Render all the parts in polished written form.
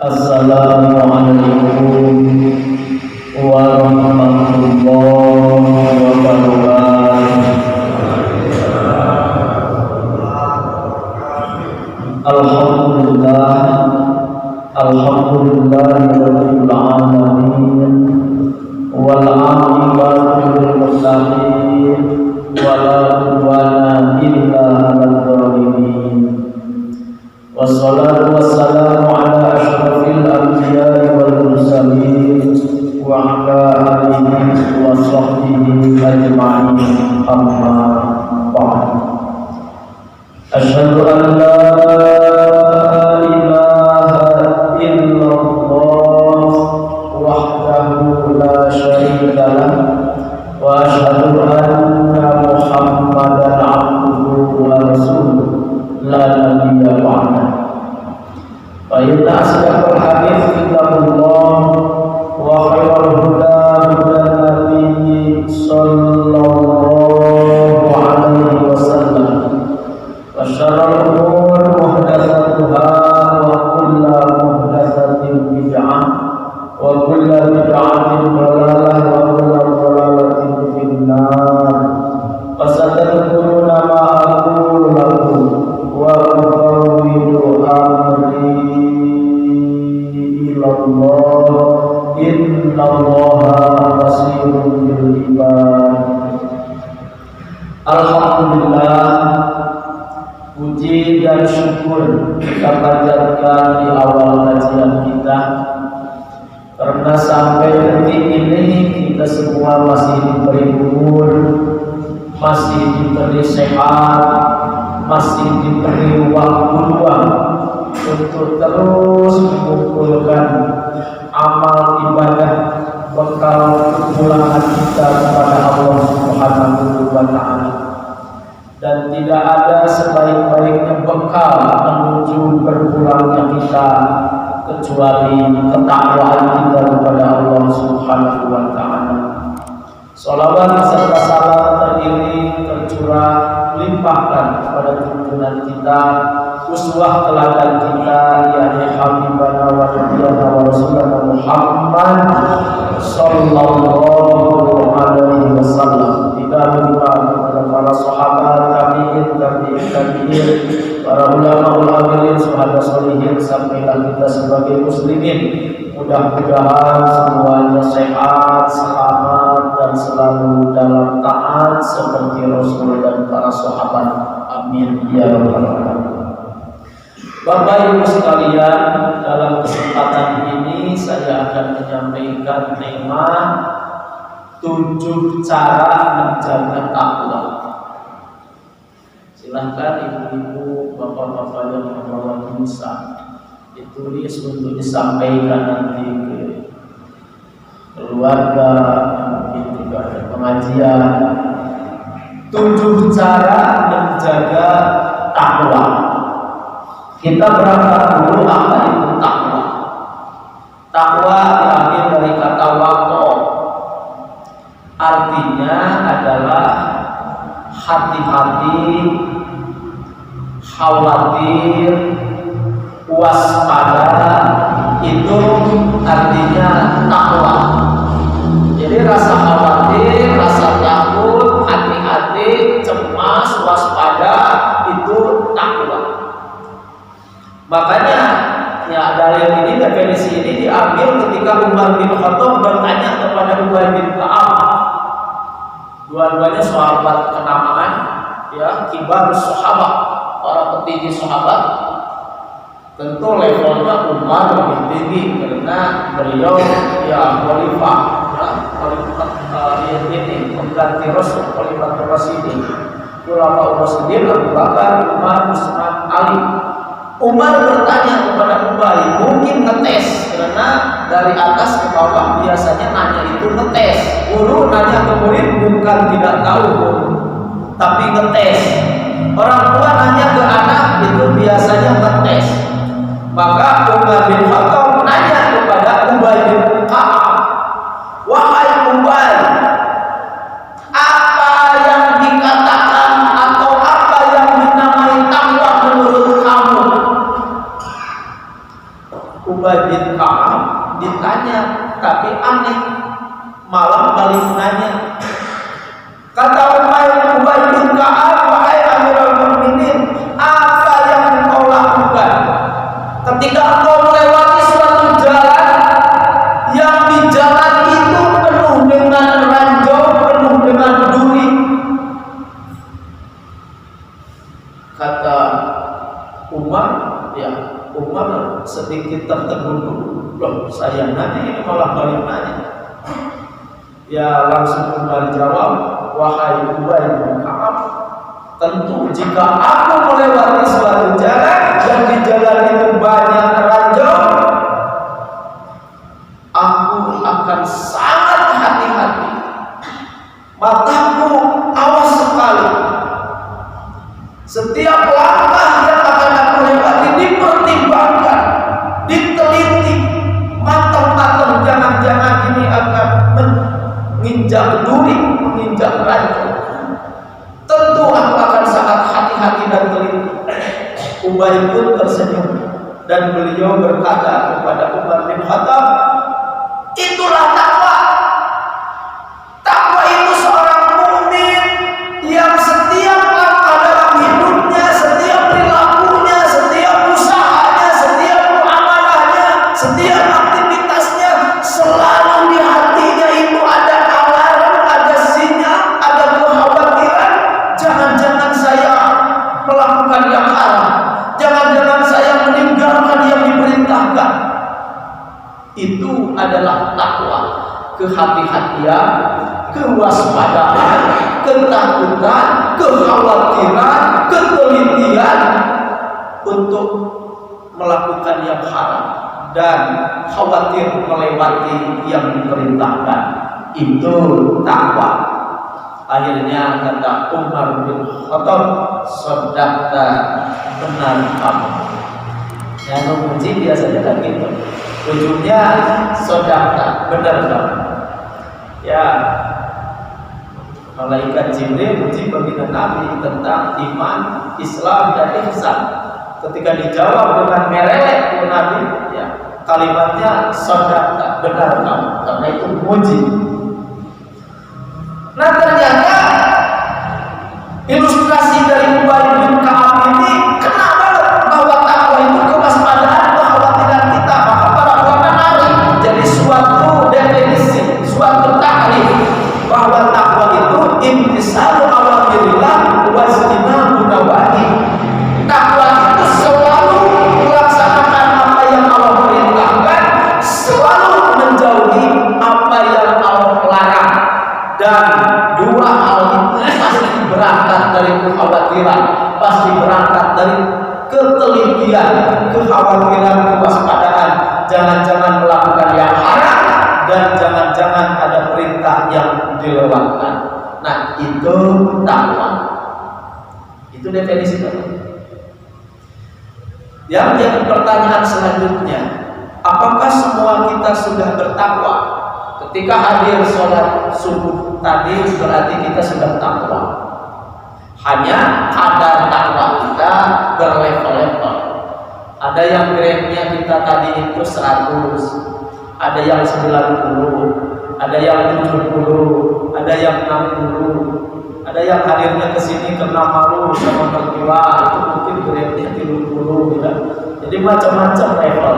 Assalamualaikum warahmatullahi wabarakatuh. Alhamdulillahirabbil alamin wal 'aqibatu lil muttaqin wala udwana illa 'alal zalimin. Wassalatu wassalamu ala asyrafil anbiya'i wal mursalin wa ala alihi wa sahbihi ajma'in, amma ba'd. Asyhadu an la ilaha illallah wahdahu la syarika lah wa asyhadu anna Muhammadan abduhu wa rasuluh la nabiyya ba'da. Fa inna asdaqal hadits kitabullah wa khairal huda huda nabiyyi sallallahu alaihi wasallam wa syarrul umur muhdatsatuha wa kullu muhdatsatin bid'ah wa kullu bid'atin dhalalah wa kullu dhalalatin finnar. Fasatadkuruna ma aqulu lakum wa ufawwidu amri ilallah innallaha basirun bil ibad. Alhamdulillah, puji dan syukur kita panjatkan di awal kajian kita, karena sampai detik ini kita semua masih diberi umur, masih diberi sehat, masih diberi waktu luang untuk terus mengumpulkan amal ibadah bekal kepulangan kita kepada Allah Subhanahu wa ta'ala. Dan tidak ada sebaik-baiknya bekal menuju berpulangnya kita kecuali ketakwaan kita kepada Allah Subhanahu wa ta'ala. Shalawat serta salam terdiri tercurah limpahkan kepada junjungan kita, uswah teladan kita, yakni Habibana wa Nabiyana wa Rasulana Muhammad sallallahu alaihi wasallam. Tidak lupa kepada para sahabat, tabi'in, para ulama ulama, syuhada sholihin, sampailah kita sebagai muslimin. Mudah-mudahan semuanya sehat, selamat, dan selalu dalam taat seperti Rasul dan para sahabat. Amin ya rabbal alamin. Bapak Ibu sekalian, dalam kesempatan ini saya akan menyampaikan tema 7 cara menjaga takwa. Silahkan ibu-ibu, bapak-bapak yang membawa tulisan ditulis untuk disampaikan nanti ke keluarga, mungkin juga ada pengajian. 7 cara menjaga takwa. Kita berangkat dulu, apa itu takwa? Takwa diambil dari kata waqo. Artinya adalah hati-hati, khawatir, waspada. Itu artinya takwa. Jadi rasa khawatir, rasa takut, hati-hati, cemas, waspada, itu takwa. Makanya ya, dalil ini, definisi ini diambil ketika Umar bin Khattab bertanya kepada Ubay bin Ka'ab. Dua-duanya sahabat kenamaan, ya, kibar sahabat, para petinggi sahabat. Tentu levelnya Umar lebih tinggi karena beliau ya khalifah, ya, ini pengganti Rasul, khalifah Rasyidin. Khulafaur Rasyidin Abu Bakar, Umar, Utsman, Ali. Umar bertanya kepada Ubay, mungkin ngetes, karena dari atas ke bawah biasanya nanya itu ngetes. Guru nanya ke murid bukan tidak tahu, tapi ngetes. Orang tua nanya ke anak itu biasanya ngetes. Maka Umar bin Khattab nanya kepada Ubay bin Ka'ab, wahai Ubay, apa yang dikatakan atau apa yang dinamai takwa menurut kamu? Ubay bin Ka'ab ditanya, tapi aneh, malah balik nanya. Kata Ubay bin Ka'ab, wahai Amirul Mukminin, apa yang engkau lakukan ketika engkau melewati suatu jalan yang di jalan itu penuh dengan ranjau, penuh dengan duri? Kata Umar sedikit tertegun. Loh, saya nanya ini malah balik nanya. Ya langsung Umar jawab, wahai Ubay bin Ka'ab, tentu jika aku melewati suatu jalan dan di jalan itu banyak ranjau, aku akan sangat hati-hati. Mataku awas sekali. Setiap langkah yang akan aku lewati dipertimbangkan, diteliti matang-matang. Jangan-jangan ini akan menginjak duri, menginjak ranjau. Tentu aku akan sangat hati-hati dan teliti. Ubay pun tersenyum dan beliau berkata kepada Umar bin Khattab, itulah takwa. Takwa itu seorang mukmin yang setiap langkah dalam hidupnya, setiap perilakunya, setiap usahanya, setiap muamalahnya, setiap aktivitasnya, selalu di hatinya itu ada alarm, ada sinyal, ada kekhawatiran. Jangan-jangan saya melakukan yang haram, jangan-jangan saya meninggalkan yang diperintahkan. Itu adalah takwa, kehati-hatian, kewaspadaan, ketakutan, kekhawatiran, ketelitian untuk melakukan yang haram dan khawatir melewati yang diperintahkan. Itu takwa. Akhirnya kata Umar bin Khattab, "Shadaqta, benar kamu." Yang memuji biasanya kan gitu. Ujungnya shadaqta, benar kamu. Ya, malaikat Jibril uji baginda Nabi tentang iman, Islam dan ihsan. Ketika dijawab dengan merelek oleh Nabi, ya, kalimatnya shadaqta, benar kamu. Karena itu muji. Nah, ternyata ilustrasi dari Ubay bin Ka'ab ini kena banget bahwa takwa itu kewaspadaan, kekhawatiran kita. Maka para ulama narik jadi suatu definisi, suatu takrif bahwa takwa itu imtisalu awamirillah wa ijtinabu nawahi. Takwa itu selalu melaksanakan apa yang Allah perintahkan, selalu menjauhi apa yang Allah larang. Dan dua hal itu pasti berangkat dari kekhawatiran, pasti berangkat dari ketelitian, kekhawatiran, kewaspadaan. Jangan-jangan melakukan yang haram dan jangan-jangan ada perintah yang dilewatkan. Nah, itu takwa. Itu definisi takwa. Yang jadi pertanyaan selanjutnya, apakah semua kita sudah bertakwa? Ketika hadir sholat subuh tadi berarti kita sudah takwa. Hanya kadar takwa kita berlevel-level. Ada yang grade-nya kita tadi itu 100, ada yang 90, ada yang 70, ada yang 60, ada yang hadirnya ke sini karena malu sama mertua, itu mungkin grade-nya 30 ya. Jadi macam-macam level.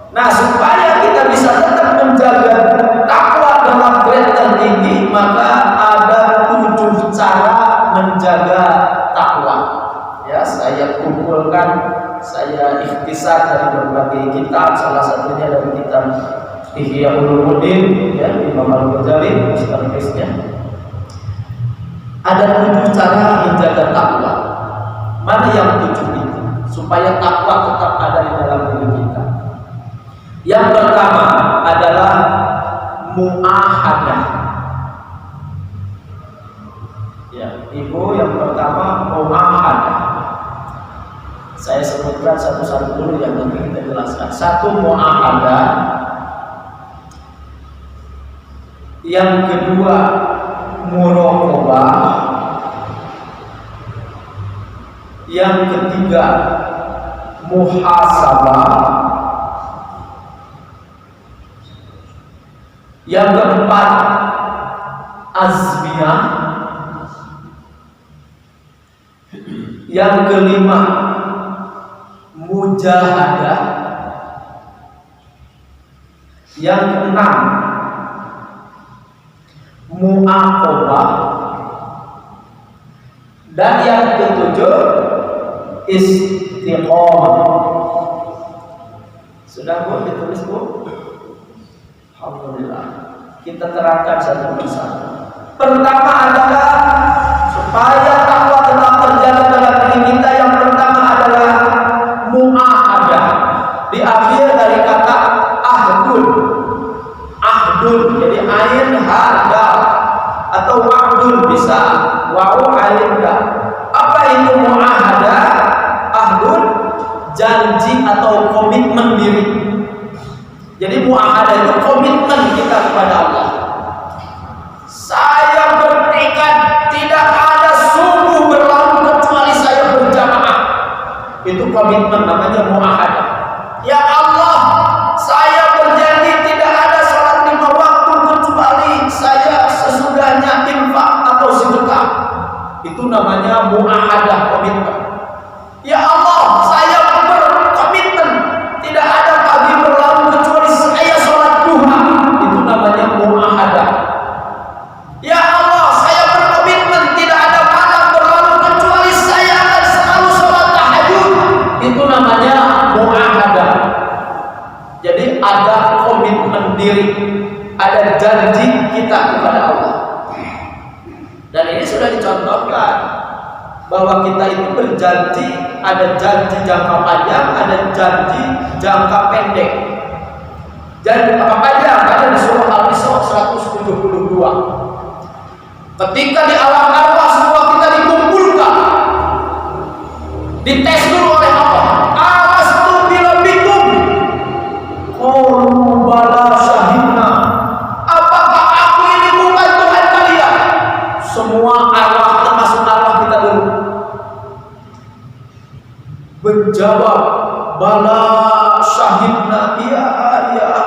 Nah, supaya kita bisa tetap menjaga takwa dalam grade tertinggi, maka ada 7 cara menjaga takwa. Ya, saya kumpulkan, saya ikhtisar dari berbagai kitab, salah satunya dari kitab Ihya Ulumuddin, ya, Imam Al-Ghazali, penulisnya. Ada 7 cara menjaga takwa. Mana yang 7 itu? Supaya takwa tetap ada di dalam diri kita. Yang pertama adalah mu'ahadah. Ya, Ibu, yang pertama mu'ahadah. Saya sebutkan satu-satu dulu yang nanti kita jelaskan. Satu, mu'ahadah. Yang kedua, muraqabah. Yang ketiga, muhasabah. Yang keempat, azmiyah. Yang kelima, mujahadah. Yang keenam, mu'aqabah. Dan yang ketujuh, istiqomah. Sudah Bu ditulis Bu? Alhamdulillah. Kita terangkan satu persatu. Pertama adalah supaya takwa tetap terjaga dalam diri kita. Yang pertama adalah mu'ahadah. Diambil dari kata ahdun. Ahdun jadi ain hada atau wa'dun bisa wa'u ain da. Apa itu mu'ahadah? Ahdun janji atau komitmen diri. Jadi mu'ahadah itu komitmen kita kepada Allah. Saya bertekad tidak ada subuh berlalu kecuali saya berjamaah. Itu komitmen, namanya mu'ahadah. Ya Allah, saya berjanji tidak ada sholat 5 waktu kecuali saya sesudahnya infak atau sedekah. Itu namanya mu'ahadah, komitmen. Ya Allah, saya berkomitmen tidak ada pagi berlalu kecuali saya sholat duha. Itu namanya mu'ahadah. Ya Allah, saya berkomitmen tidak ada malam berlalu kecuali saya akan selalu sholat tahajud. Itu namanya mu'ahadah. Jadi ada komitmen diri, ada janji kita kepada Allah. Dan ini sudah dicontohkan bahwa kita itu berjanji, ada janji jangka panjang, ada janji jangka pendek. Janji jangka panjang ada di surah Al-Isra 172. Ketika di alam arwah semua kita dikumpulkan, dites dulu oleh Allah. Alastu birabbikum? Qalu bala syahidna. Apakah aku ini bukan Tuhan kalian? Semua arwah termasuk arwah kita dulu menjawab, bala syahidna, iya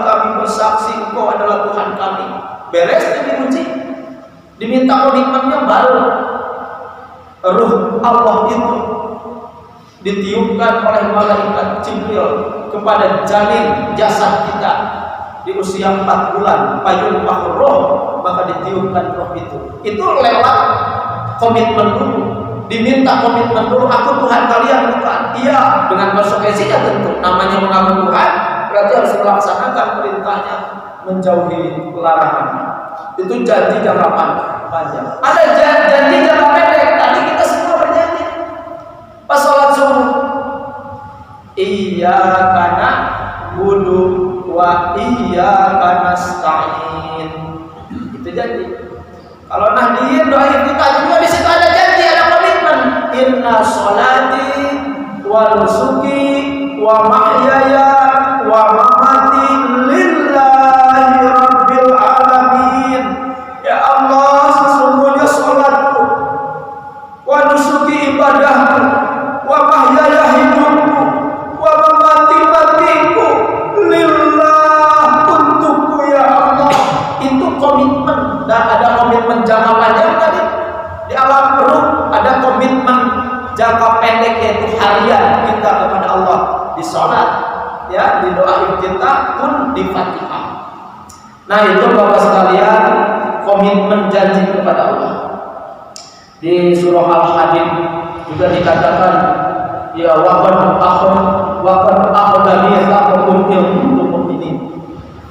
kami bersaksi engkau adalah Tuhan kami. Beres dan diuji, diminta komitmennya, baru ruh Allah itu ditiupkan oleh malaikat Jibril kepada janin jasad kita di usia 4 bulan, payung roh, maka ditiupkan roh itu. Itu lewat komitmen dulu. Diminta komitmen dulu, aku Tuhan kalian bukan? Iya, dengan konsekuensinya tentu. Namanya mengaku Tuhan, berarti harus melaksanakan perintahnya, menjauhi larangannya. Itu janji jangka panjang. Ada janji jangka pendek. Tadi kita semua berjanji pas sholat subuh, iyyaka na'budu wa iyyaka nasta'in. Itu janji. Kalau nahdiyin doa kita juga di situ ada janji, ada komitmen. Inna sholati wa nusuki wa mahyaya wa mamati lillahi rabbil alamin. Ya Allah, sesungguhnya sholatku, wa nusuki ibadahku, wa mahyaya hidupku, wa mamati matiku lillah, untukku ya Allah. Itu komitmen. Dan ada komitmen jangka panjang tadi di alam ruh, ada komitmen jangka pendek yaitu harian kita kepada Allah di sholat, ya, di doa kita pun di Fatihah. Nah itu Bapak sekalian, komitmen janji kepada Allah. Di surah Al-Hadid juga dikatakan, ya waqad akhadha mitsaqakum in kuntum mu'minin.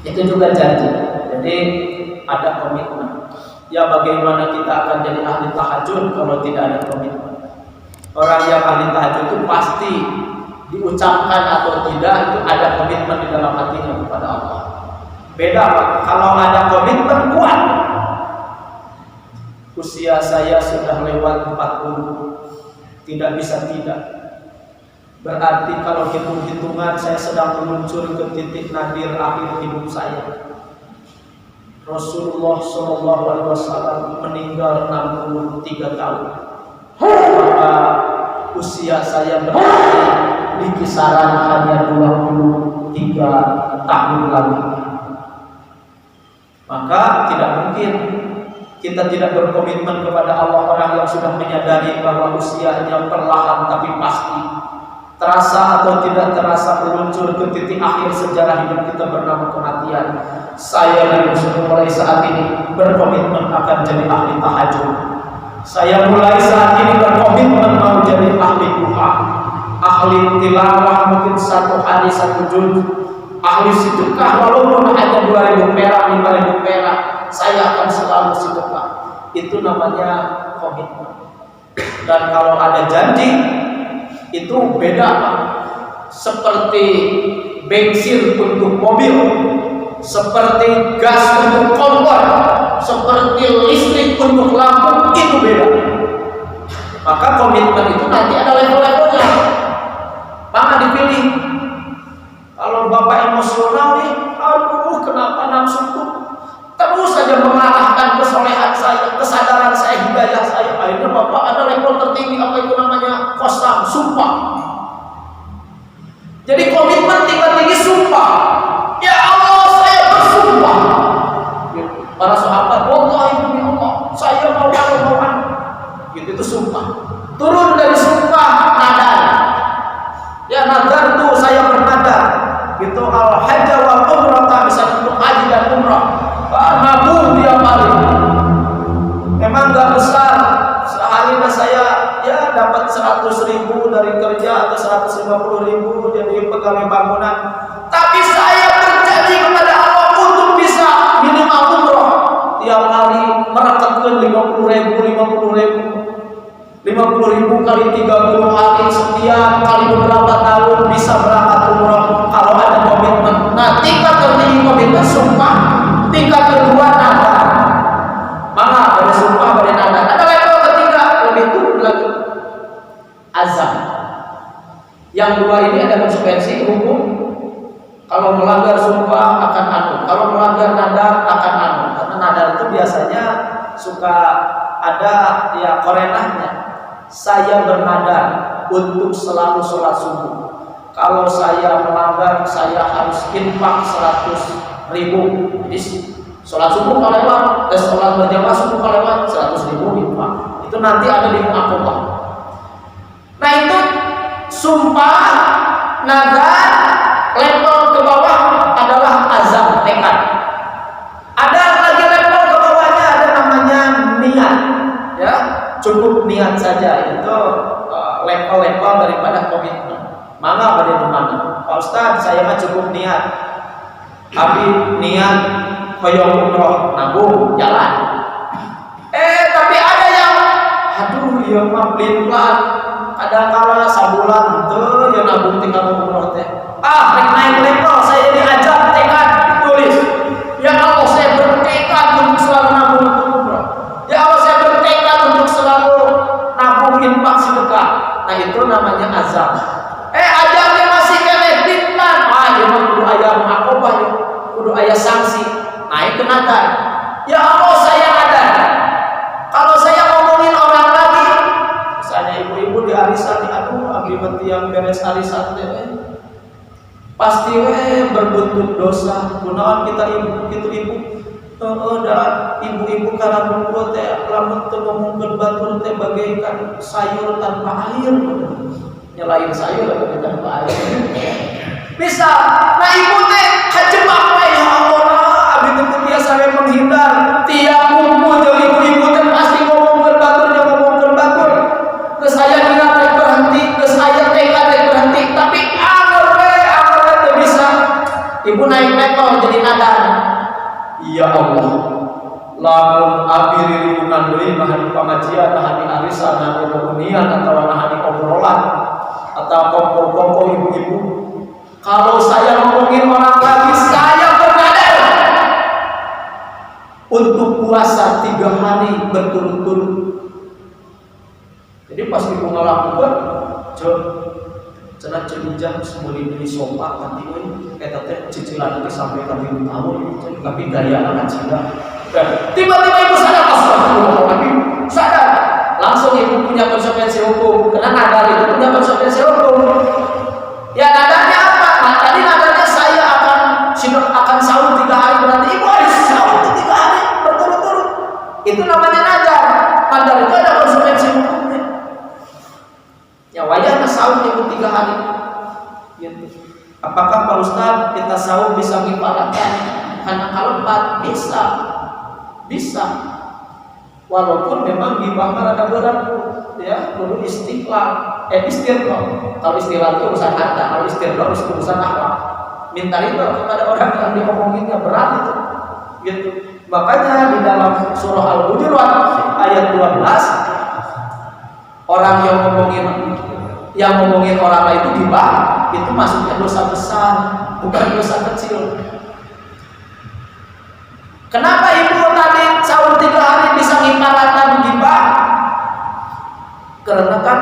Itu juga janji. Jadi ada komitmen. Ya bagaimana kita akan jadi ahli tahajud kalau tidak ada komitmen? Orang yang ahli tahajud itu pasti diucapkan atau tidak itu ada komitmen di dalam hatinya kepada Allah. Beda Pak, kalau ada komitmen kuat. Usia saya sudah lewat 40, tidak bisa tidak. Berarti kalau hitung-hitungan saya sedang meluncur ke titik nadir akhir hidup saya. Rasulullah SAW meninggal 63 tahun. Maka usia saya berarti di kisaran hanya 23 tahun lagi. Maka tidak mungkin kita tidak berkomitmen kepada Allah, orang yang sudah menyadari bahwa usianya perlahan tapi pasti, terasa atau tidak terasa meluncur ke titik akhir sejarah hidup kita bernama kematian. Saya dari mulai saat ini berkomitmen akan jadi ahli tahajud. Saya mulai saat ini berkomitmen mau jadi ahli duha, ahli tilawah, mungkin satu hari satu juz, ahli sedekah walaupun hanya 2.000 perak, 5.000 perak, saya akan selalu sedekah. Itu namanya komitmen. Dan kalau ada janji itu beda, seperti bensin untuk mobil, seperti gas untuk kompor, seperti listrik untuk lampu, itu beda. Maka komitmen itu nanti ada level-levelnya. Maka dipilih. Kalau bapak emosional nih, aduh kenapa nafsuku terus saja mengalahkan kesolehan saya, kesadaran saya, hidayah saya. Akhirnya bapak ada level tertinggi, apa itu namanya? Qasam, sumpah. Jadi komitmen tinggi-tinggi sumpah. Ya Allah, saya bersumpah. Para sahabat, wallahi demi Allah, saya mau gitu, itu sumpah. Turun dari sumpah nadar. Ya nadar itu saya bernadar. Gitu al-hajj wal umrah, bisa untuk haji dan umrah. Nabung tiap hari. Memang nggak besar. Sehari saya ya dapat 100.000 dari kerja atau 150.000 jadi pegawai bangunan. Tapi saya berjanji kepada Allah untuk bisa minimal umrah tiap hari, merekatkan 50.000 kali 30 hari, setiap kali beberapa tahun bisa berangkat umrah kalau ada komitmen. Nah, tingkat tertinggi komitmen sumpah, tingkat kedua nadar. Mana dari sumpah, dari nadar. Ada level ketiga lebih turun lagi, azam. Yang dua ini ada konsekuensi hukum. Kalau melanggar sumpah akan anu, kalau melanggar nadar akan anu. Karena nadar itu biasanya suka ada ya korenahnya. Saya bernadar untuk selalu sholat subuh. Kalau saya melanggar, saya harus infak 100.000. Jadi sholat subuh kalau lewat, sholat berjamaah subuh kalau lewat 100.000 infak. Itu nanti ada di mu'aqabah. Nah itu sumpah, nadar. Level ke bawah adalah azam, tekad. Ada lagi level ke bawahnya, ada namanya niat. Ya, cukup niat saja, itu level-level daripada komitmen. Mana pada mana? Pak Ustadz, saya mah cukup niat. Tapi niat hoyong umroh, nabung, jalan. Tapi ada yang, aduh, ya mah pelin-pelan. Kadang-kala sabulan tuh ya nabung tinggal umroh teh. Naik level, saya diajak tekad, tulis. Ya Allah, saya bertekad untuk selalu nabung umroh. Ya Allah, saya bertekad untuk selalu nabung infak sedekah. Nah itu namanya azam. Ajarnya masih kene fitnah. Ya mah kudu aya mu'aqabah, kudu aya sanksi. Naik ke nadar. Ya Allah, saya nadar. Kalau saya ngomongin orang lagi, misalnya ibu-ibu di arisan, aduh akibat yang beres arisan teh pasti berbentuk dosa. Gunawan kita ibu. Dan ibu-ibu karena berbuat teh lamun teu ngomongkeun batur teh bagaikan sayur tanpa air. Nyelain sayur atau tanpa air. Bisa, nah ibu teh kajebak we ya Allah, abi teh biasa we menghindar. Tiap kumpul jeung ibu-ibu teh pasti ngomongkeun batur. Geus aya dina teh berhenti, geus aya teh berhenti, tapi anggar teh bisa. Ibu naik level jadi nadar. Ya Allah, lamun abi rirungan deui nahani pamajian, nahani arisan, nahani reunian atau nahani obrolan atau kompor-kompor ibu-ibu. Kalau saya ngomongin orang lagi, saya bernadar untuk puasa 3 hari berturut-turut. Jadi pas ibu ngalakukan, cenah cerijah semua dibeli sopa nanti kita teh cicilan itu sampai ke 5 tahun, tapi daya anak cina. Tiba-tiba ibu sadar, astagfirullahaladzim, sadar. Langsung ibu punya konsekuensi hukum. Karena nadar itu punya konsekuensi hukum. Ya nadarnya apa? Nah, tadi nadarnya saya akan sahur 3 hari, berarti ibu harus sahur 3 Apakah Pak Ustadz kita sahur bisa mengibaratkan karena kalpat? Bisa. Walaupun memang gibah ada berat, ya, perlu istiqlal, istirqah. Kalau istilah itu urusan harta, kalau istirqah itu urusan akhlak. Minta ridho kepada orang yang diomonginnya berat itu, gitu. Makanya di dalam surah Al-Hujurat ayat 12, orang yang ngomongin orang lain itu gibah, itu masuknya dosa besar, bukan dosa kecil. Kenapa ibu tadi sahur 3 hari bisa ngibaratkan gibah? Karena kan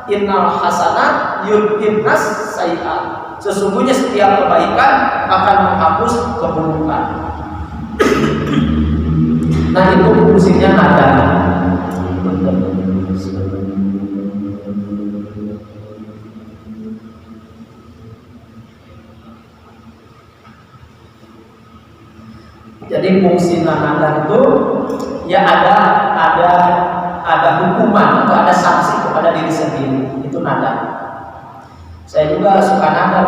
innal hasanat yudhibnas sayiat. Sesungguhnya setiap kebaikan akan menghapus keburukan. Nah, itu fungsinya ada. Jadi fungsi nada itu ya ada hukuman atau ada sanksi kepada diri sendiri, itu nada. Saya juga suka nada.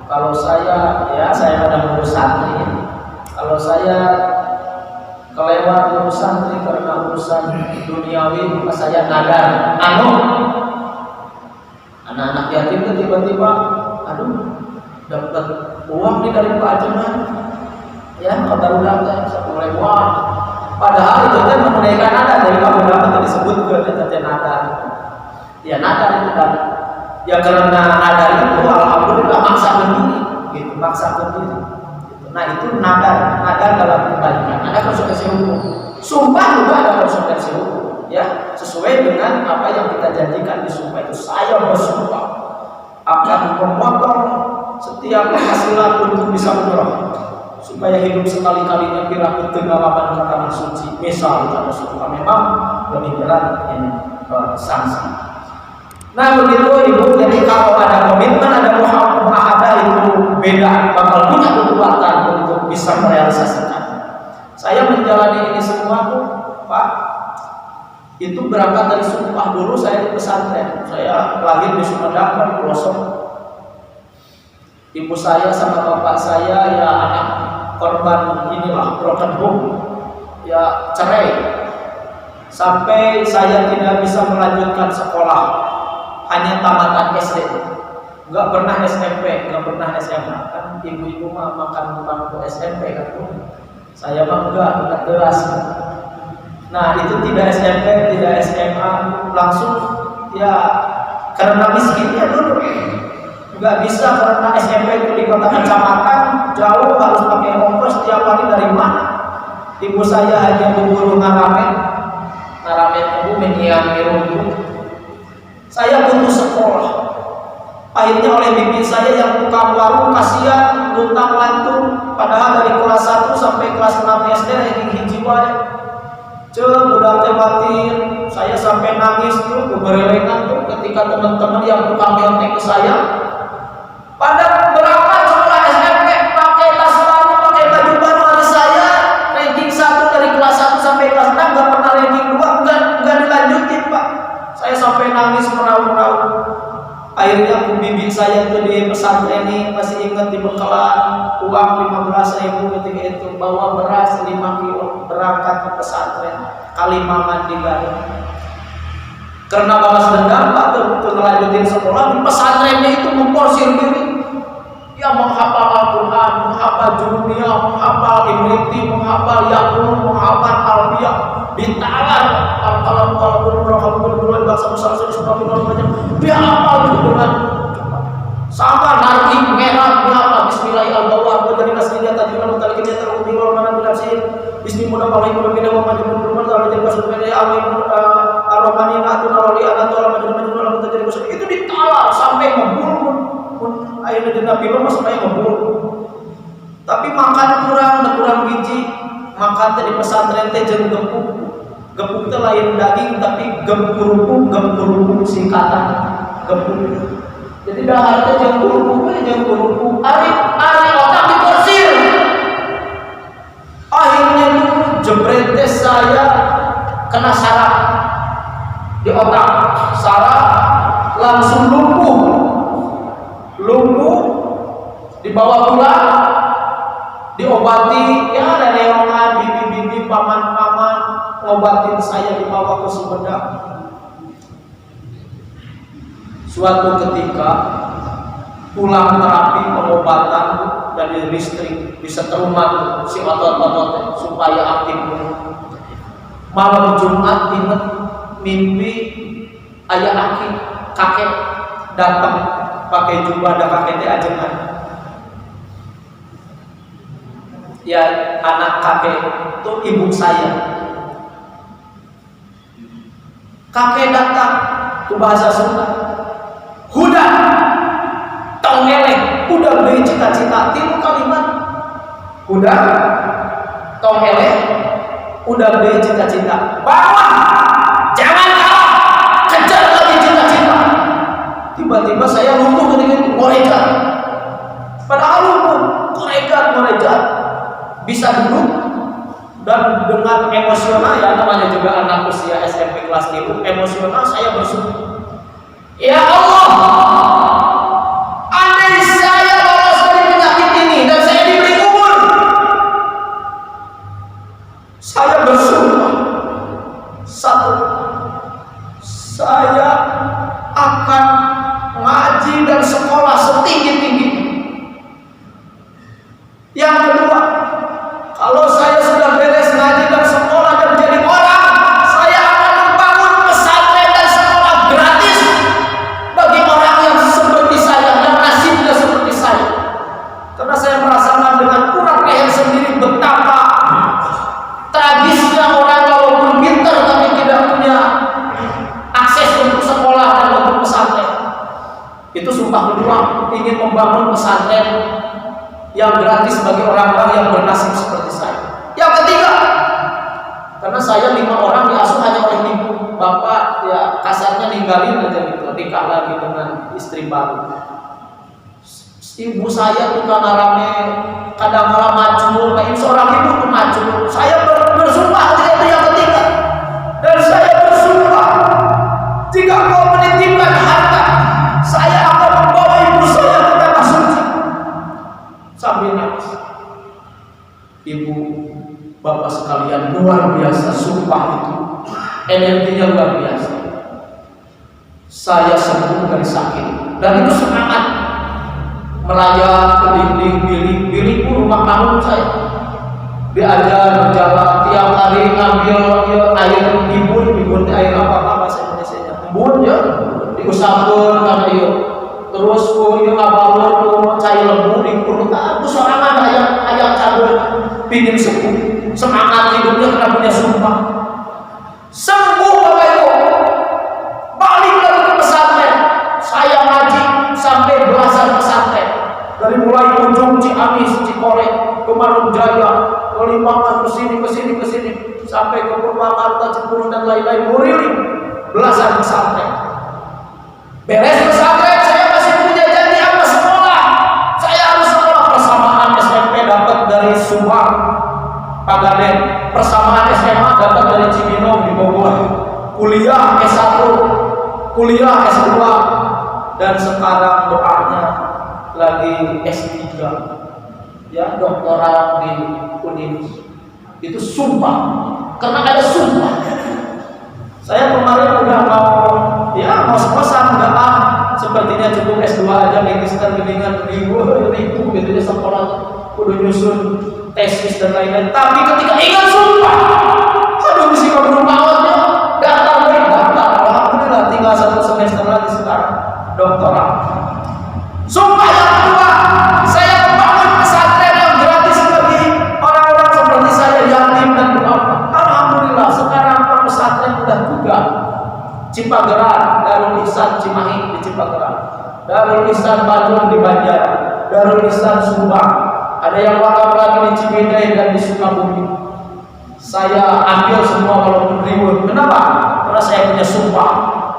Kalau saya ada ngurus santri. Kalau saya kelewat ngurus santri karena urusan duniawi, maka saya nada. Anak-anak yatim itu tiba-tiba, dapat uang nih dari Pak Ajuman. Ya, kalau ulang saya mulai uang. Padahal itu kan menunaikan nada dari kamu dapat disebut ke nada. Ya nada itu kan. Ya karena nada itu alhamdulillah maksa berdiri, gitu, maksa berdiri. Gitu. Nah itu nada dalam kebalikan. Ada konsekuensi hukum. Sumpah juga ada konsekuensi hukum. Ya sesuai dengan apa yang kita janjikan di sumpah itu. Saya bersumpah akan memotong setiap penghasilan untuk bisa umroh, supaya hidup sekali-kalinya piraku pengalaman kata suci. Misal kalau suka memang lebih berat ini sanksi. Nah begitu ibu, jadi kalau ada komitmen, ada muahadah itu beda, bakal punya kekuatan untuk bisa merealisasikan. Saya menjalani ini semua Pak, itu berangkat dari sumpah. Dulu saya di pesantren, saya lahir di Sumedang di pelosok. Ibu saya sama bapak saya ya anak korban inilah broken home, ya cerai, sampai saya tidak bisa melanjutkan sekolah, hanya tamatan SD, nggak pernah SMP, nggak pernah SMA. Kan ibu-ibu mah makan bangku SMP kan, saya mah enggak keras. Nah itu tidak SMP, tidak SMA, langsung ya karena miskinnya dulu. Nggak bisa karena SMP itu di kota kecamatan jauh, harus pakai ongkos tiap hari dari mana. Ibu saya hanya berburu ngaramen ibu menyiangi rumput. Saya butuh sekolah. Akhirnya oleh bibi saya yang tukang warung, kasihan luntang lantung, padahal dari kelas 1 sampai kelas 6 SD ranking hiji wae. Udah tematin, saya sampai nangis tuh, keberelengan tuh ketika teman-teman yang tukang nyontek ke saya pada berangkat sekolah SMP pakai tas baru, pakai baju baru. Hari saya ranking 1 dari kelas 1 sampai kelas 6, nggak pernah ranking 2, nggak dilanjutin Pak. Saya sampai nangis meraung-raung. Akhirnya bibi saya itu di pesantren ini masih ingat dibekalan uang 15.000 ketika itu, bawa beras 5 kilo, berangkat ke pesantren Kalimangan di Garut. Karena balas dendam Pak untuk melanjutin sekolah di pesantrennya itu memporsir diri. Ya menghafal Al-Quran, menghafal dunia, menghafal Imriti, menghafal Yaqul, menghafal Al-Biyah, ditalar al-qalam wal-qulun rohul bahasa musalsal sudah macam dia hafal itu dengan sama narki merah dia apa bismillahirrahmanirrahim wa jadi nasriya tajwid mutalikin ya terudi wa mana binafsi bismillah paling mudah bina wa majnun rumah kalau jadi pasal bina alim ar-rahmani atun awli atun al-majnun lalu terjadi musuh itu ditalar sampai membunuh akhirnya di Nabi Muhammad sampai membunuh. Tapi makan kurang gizi, makan di pesantren teh jeung gepuk teh lain daging tapi gempurupuk singkatan gepuk. Jadi dahar teh jeung gempurupuk ari otak dikorsir. Akhirnya itu jebret teh saya kena saraf di otak, saraf langsung lumpuh dibawa pulang, diobati, ya leleongan, bibi-bibi, paman-paman, ngobatin saya, dibawa ke Sumedang. Suatu ketika pulang terapi pengobatan dari listrik bisa terumat si otot-otot supaya aktif. Malam Jumat ingat mimpi ayah aki kakek datang pakai jubah, ada kakek teh ajengan. Ya anak kakek itu ibu saya. Kakek datang, itu bahasa Sunda. Huda, tong elek, udah beli cita-cita, tilu kalimat. Huda, tong elek, udah beli cita-cita. Bawa, jangan kalah, kejar lagi cita-cita. Tiba-tiba saya lumpuh ketika itu, ngoregat. Padahal lumpuh, ngoregat. Bisa duduk dan dengan emosional, ya namanya juga anak usia SMP kelas 3, emosional saya bersyukur. Ya Allah, andai saya lolos dari penyakit ini dan saya diberi umur, saya bersumpah, satu, saya akan ngaji dan sekolah setinggi-tinggi. Yang kedua, kalau saya sudah beres ngaji dan sekolah dan jadi orang, saya akan membangun pesantren dan sekolah gratis bagi orang yang seperti saya, yang nasibnya seperti saya. Karena saya merasakan dengan kurang leher sendiri betapa tragisnya orang walaupun pintar tapi tidak punya akses untuk sekolah dan untuk pesantren. Itu sumpah kedua, ingin membangun pesantren yang gratis bagi orang-orang yang bernasib seperti saya. Yang ketiga, karena saya 5 orang diasuh hanya oleh ibu, bapak ya kasarnya ninggalin aja gitu, nikah lagi dengan istri baru. Ibu saya tuh karena rame, kadang malah macul, kayak seorang ibu tuh macul. Saya bersumpah itu yang ketiga, dan saya bersumpah jika kau menitipkan harta, saya akan membawa ibu saya ke tanah suci. Sambil nangis. Ibu, bapak sekalian, luar biasa sumpah itu, energinya luar biasa. Saya sembuh dari sakit dan itu semangat merayap ke dinding bilik pun rumah panggung saya. Diajar berjalan tiap hari ngambil air dibun air apa bahasa Indonesia-nya, embun ya, diusapkeun kana ieu. Terus ieu ngabalur cai lembu di perut. Aku sorangan aya cabul pingin sembuh. Semangat hidupnya karena punya sumpah. Sembuh Bapak Ibu. Balik lagi ke pesantren. Saya ngaji sampai belasan pesantren. Dari mulai ujung Ciamis, Cikoreng, ke Manuk Jaya, ke Limbangan, ke sini sampai ke Purwakarta, Cipuru dan lain-lain. Muriling belasan pesantren. Beres pesantren, saya masih punya janji apa sekolah. Saya harus sekolah. Persamaan SMP dapat dari Subang, Pagaden. Persamaan SMA dapat dari Cibinong di Bogor. Kuliah S1, kuliah S2, dan sekarang doanya lagi S3. Ya, doktoral di Unin. Itu sumpah. Karena ada sumpah. Saya kemarin udah mau ngos-ngosan, udah sepertinya cukup S2 aja, magister geningan ribu gitu ya, sekolah udah nyusun tesis dan lain-lain. Tapi ketika ingat sumpah, aduh mesti keburu mautnya, daftar. Alhamdulillah tinggal 1 semester lagi sekarang doktoral. Sumpah yang kedua, saya membangun pesantren yang gratis bagi orang-orang seperti saya, yatim dan duafa. Alhamdulillah sekarang pesantren udah 3. Cipageran, Darul Ihsan Cimahi di Cipageran, Darul Ihsan Bandung di Banjar, Darul Ihsan Subang. Ada yang wakaf lagi di Cibinong dan di Sukabumi. Saya ambil semua walaupun ribut. Kenapa? Karena saya punya sumpah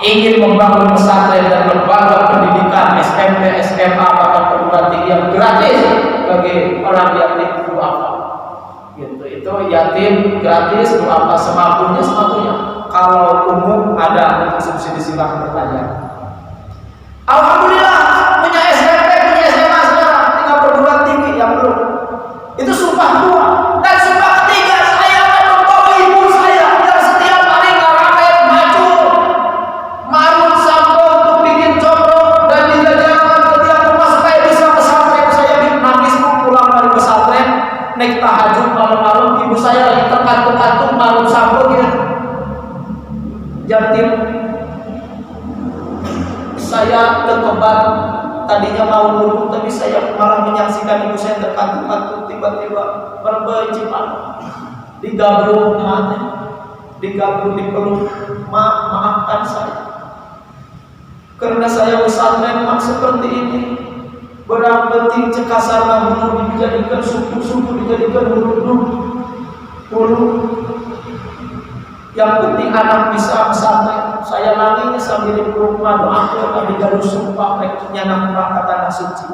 ingin membangun pesantren dan lembaga pendidikan SMP, SMA, bahkan perguruan tinggi yang gratis bagi orang yatim duafa. Gitu. Itu yatim gratis duafa semampunya. Kalau umum ada untuk subsidi, silakan bertanya. Alhamdulillah punya SMP, punya SMA sekarang, tinggal tadinya mau duduk, tapi saya malah menyaksikan ibu saya terkantuk-kantuk, tiba-tiba berbencipan, digabruk mati, digabruk dipeluk, maafkan saya. Karena saya pesantren mak seperti ini, berarti cekasar namun dijadikan suku-suku, dijadikan hulu. Yang penting anak bisa pesantren. Saya nangis sambil dipeluk doakan kami gaduh sumpah reknya nang kata suci.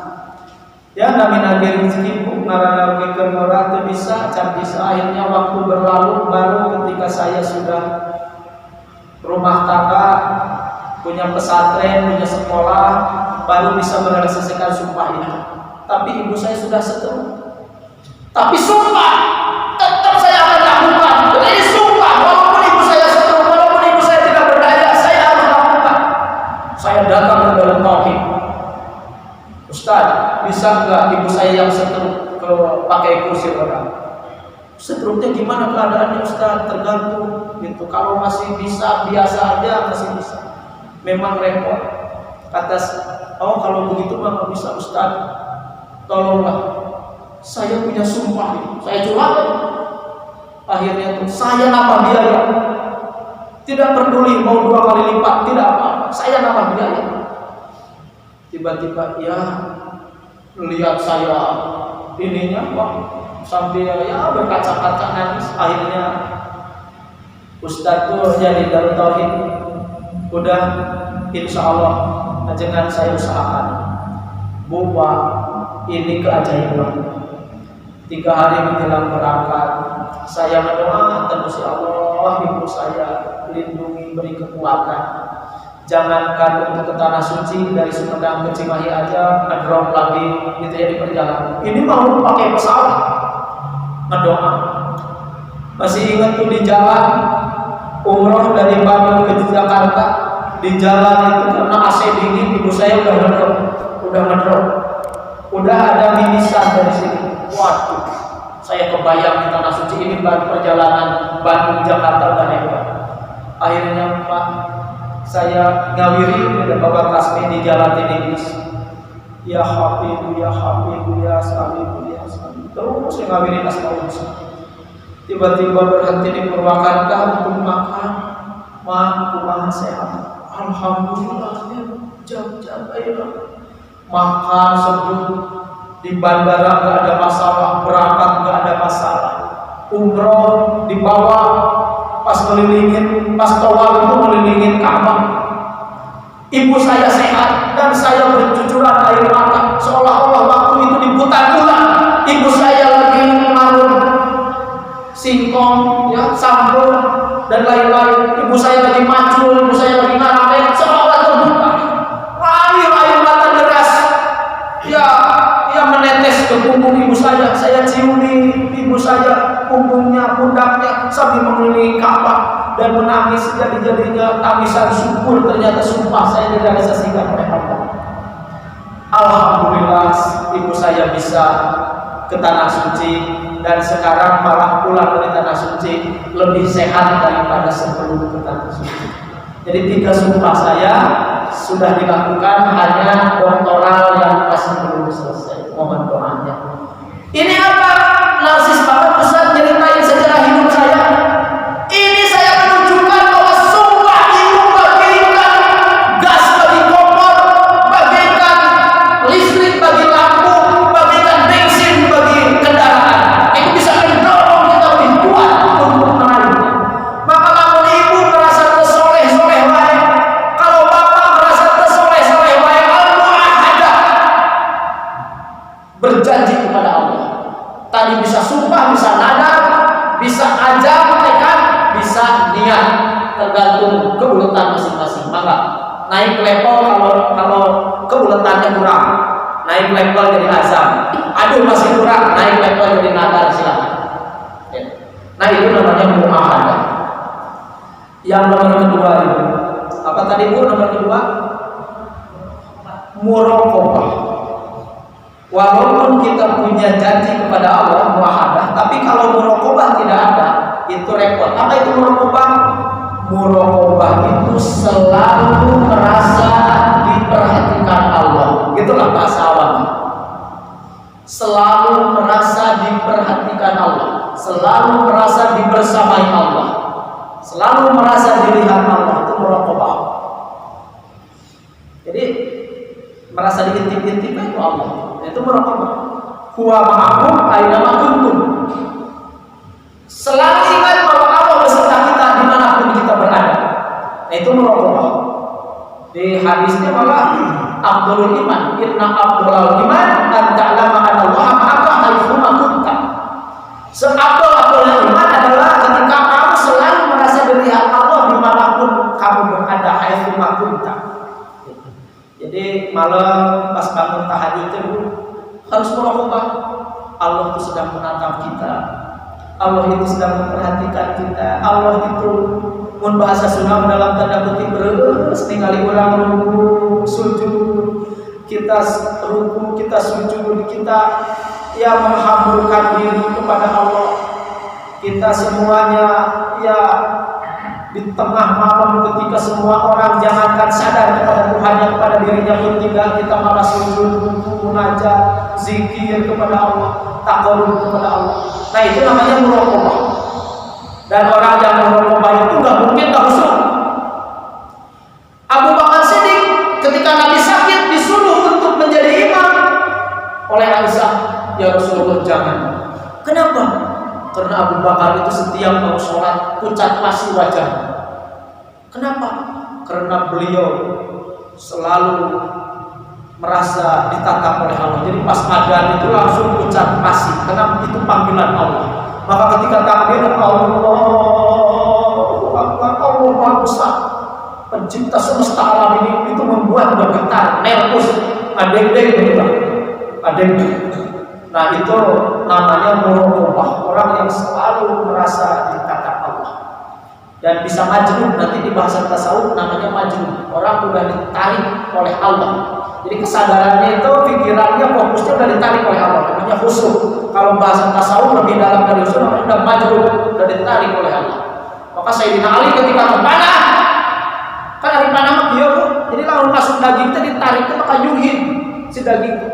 Ya kami nagih rezeki ngarana ke murah bisa can bisa. Akhirnya waktu berlalu, baru ketika saya sudah rumah tangga, punya pesantren, punya sekolah, baru bisa merealisasikan sumpah ini. Tapi ibu saya sudah setuju. Tapi sumpah tetap saya akan lakukan. Ini sumpah, walaupun ibu saya setuju, walaupun ibu saya tidak berdaya, saya harus lakukan. Saya datang ke dalam tauhid. Ustaz, bisa nggak ibu saya yang setuju ke pakai kursi roda? Seterusnya gimana keadaannya Ustaz? Tergantung gitu. Kalau masih bisa biasa aja masih bisa. Memang repot. Kata, oh kalau begitu mah nggak bisa Ustaz. Tolonglah. Saya punya sumpah ini. Saya curhat. Akhirnya tuh saya nambah biaya. Tidak peduli mau 2 kali lipat, tidak apa-apa. Saya nambah biaya. Tiba-tiba ya lihat saya ininya Pak sampai ya berkaca-kaca nangis. Akhirnya Ustaz tuh jadi Darut Tauhid. Udah insya Allah jangan saya usahakan buat ini keajaiban. 3 hari menjelang berangkat saya berdoa terus ya Allah ibu saya lindungi, beri kekuatan. Jangankan untuk ke tanah suci dari Sumedang ke Cimahi aja ngedrop lagi gitu ya di perjalanan. Ini mau pakai pesawat ngedoa. Masih ingat tuh di jalan umroh dari Bandung ke Jakarta, di jalan itu karena AC dingin ibu saya udah ngedrop. Udah ada mimisan dari sini. Waduh, saya kebayang di tanah suci ini perjalanan Bandung Jakarta udah hebat. Akhirnya Pak, saya ngawiri ada Bapak Kasmi di jalan Tinibis. Ya Habib, ya Habib, ya Salim, ya Salim. Terus saya ngawiri Asmaul Husna. Tiba-tiba berhenti di Purwakarta untuk makan. Maha sehat. Alhamdulillah ya, jam-jam makan sebelum di bandara nggak ada masalah, berangkat nggak ada masalah, umroh dibawa pas tawaf itu melilingin Ka'bah. Ibu saya sehat dan saya bercucuran air mata seolah-olah waktu itu di Butan Ulang ibu saya lagi marun singkong ya sambal dan lain-lain. Ibu saya lagi macul, ibu saya lagi ngamen seolah terbuka air mata deras ya menetes ke punggung ibu saya. Saya ciumi ibu saya punggungnya, pundaknya sambil mengelilingi Ka'bah dan menangis jadi-jadinya tangisan syukur. Ternyata sumpah saya direalisasikan oleh Allah. Alhamdulillah ibu saya bisa ke tanah suci dan sekarang malah pulang dari tanah suci lebih sehat daripada sebelum ke tanah suci. Jadi 3 sumpah saya sudah dilakukan, hanya doktoral yang masih belum selesai. Mohon doanya. Ini apa? Narsis banget Ustaz ceritain sejarah hidup saya. Ini saya menunjukkan bahwa sumpah itu bagaikan gas bagi kompor, bagaikan listrik bagi lampu, bagaikan bensin bagi kendaraan. Itu bisa mendorong kita lebih kuat untuk meraihnya. Maka kalau ibu merasa tersoleh-soleh baik, kalau bapak merasa tersoleh-soleh baik, al-mu'ahadah berjanji kepada Allah. Tadi bisa sumpah, bisa nadar, bisa ajak tekad, bisa niat, tergantung keuletan masing-masing. Maka naik level kalau keuletannya kurang, naik level jadi azam. Aduh masih kurang, naik level jadi nadar, silakan. Ya. Nah itu namanya mu'ahadah. Yang nomor kedua itu apa tadi Bu? Nomor kedua muraqabah. Walaupun kita punya janji kepada Allah muahadah, tapi kalau muraqabah tidak ada, itu repot. Apa itu muraqabah? Muraqabah itu selalu merasa diperhatikan Allah. Itulah bahasa awam. Selalu merasa diperhatikan Allah, selalu merasa dibersamai Allah, selalu merasa dilihat Allah, itu muraqabah. Jadi merasa diintip-intip itu Allah, itu muraqabah. Huwa ma'akum aina ma kuntum. Selalu ingat bahwa Allah beserta kita dimanapun kita berada. Nah, itu muraqabah. Di hadisnya malah Abdul iman, inna Abdul iman an ta'lama anna Allah ma'aka haitsu ma kunta. Seabdul iman adalah ketika kamu selalu merasa dilihat Allah dimanapun kamu berada, haitsu ma kunta. Jadi malam pas bangun tahajud itu harus muraqabah. Allah itu sedang menatap kita. Allah itu sedang memperhatikan kita. Allah itu mun bahasa Sunda dalam tanda kutip beres ningali urang ruku sujud, kita ruku, kita sujud, kita ya menghamburkan diri kepada Allah. Kita semuanya ya di tengah malam ketika semua orang jangankan sadar kepada Tuhannya, kepada dirinya pun tidak, kita malah sujud, ruku, munajat, zikir kepada Allah, taqarrub kepada Allah. Nah, itu namanya muraqabah. Dan orang yang muraqabah itu nggak mungkin tak usul. Abu Bakar Siddiq ketika Nabi sakit disuruh untuk menjadi imam oleh Aisyah, ya Rasulullah jangan. Kenapa? Karena Abu Bakar itu setiap mau sholat pucat pasi wajah. Kenapa? Karena beliau selalu merasa ditatap oleh Allah. Jadi pas adzan itu langsung pucat pasi, karena itu panggilan Allah. Maka ketika takbir Allahu Akbar, Allah Maha Besar, pencipta semesta alam ini, itu membuat bergetar, nervus, adeng-deng bergetar, adeng-deng. Nah, itu namanya muraqabah, orang yang selalu merasa ditatap Allah. Dan bisa majnun, nanti di bahasa tasawuf namanya majnun, orang sudah ditarik oleh Allah. Jadi kesadarannya itu, pikirannya, fokusnya sudah ditarik oleh Allah, namanya khusyuk. Kalau bahasa tasawuf lebih dalam dari khusyuk, namanya sudah majnun, sudah ditarik oleh Allah. Maka Sayyidina Ali ketika berpanah, kan hari panah dia, jadi lalu masuk daging itu ditarik, itu maka yuhin si daging itu.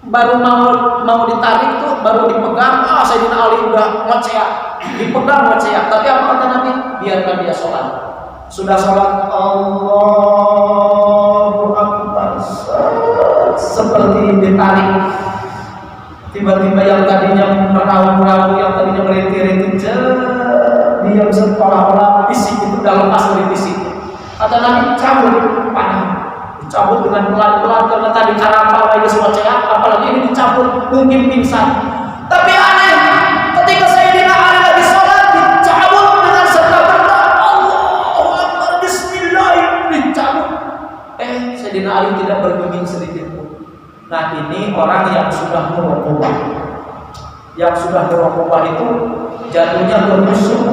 Baru mau ditarik tuh, baru dipegang, Sayyidina Ali udah ngocea, dipegang ngocea. Tapi apa kata Nabi? Biarkan dia sholat. Sudah sholat, Allahu Akbar, seperti ditarik. Tiba-tiba yang tadinya meraung-raung, yang tadinya merintir-rintir, diam seolah-olah fisik itu udah lepas dari fisik. Kata Nabi, cabut panah. Dicabut dengan pelan-pelan karena tadi karapal lagi semua cehat, apalagi ini dicabut mungkin pingsan. Tapi aneh, ketika Sayyidina Ali lagi sholat dicabut dengan serta-merta, Allahu Akbar, Bismillah, dicabut. Sayyidina Ali tidak bergeming sedikit pun. Nah, ini orang yang sudah muraqabah. Yang sudah muraqabah itu jatuhnya khusyuk,